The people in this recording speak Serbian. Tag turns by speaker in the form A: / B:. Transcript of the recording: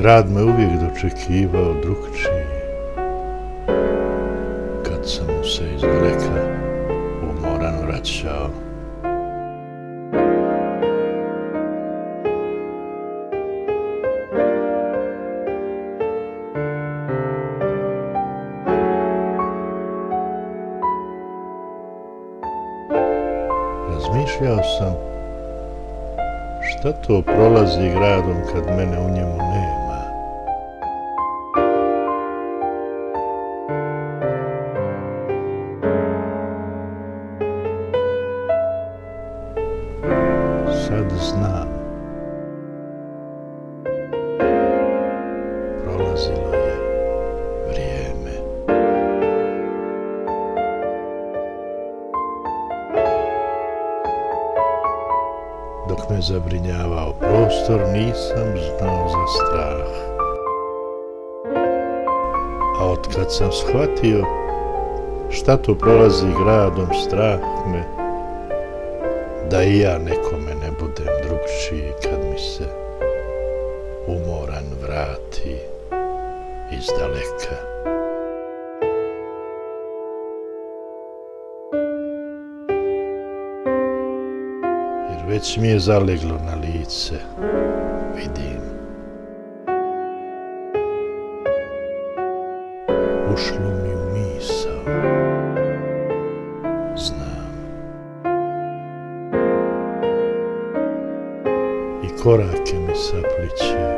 A: Grad me uvijek dočekivao drugčiji, kad sam mu se izdaleka umoran vraćao. Razmišljao sam, šta to prolazi gradom kad mene u njemu nema? Sad znam, prolazilo je vrijeme. Dok me zabrinjavao prostor, nisam znao za strah. A otkad sam shvatio šta to prolazi gradom, strah me da i ja nekome ne budem drugčiji kad mi se umoran vrati izdaleka. Jer već mi je zaleglo na lice, vidim. Ušlo mi u misao, znam. I korake mi sapliće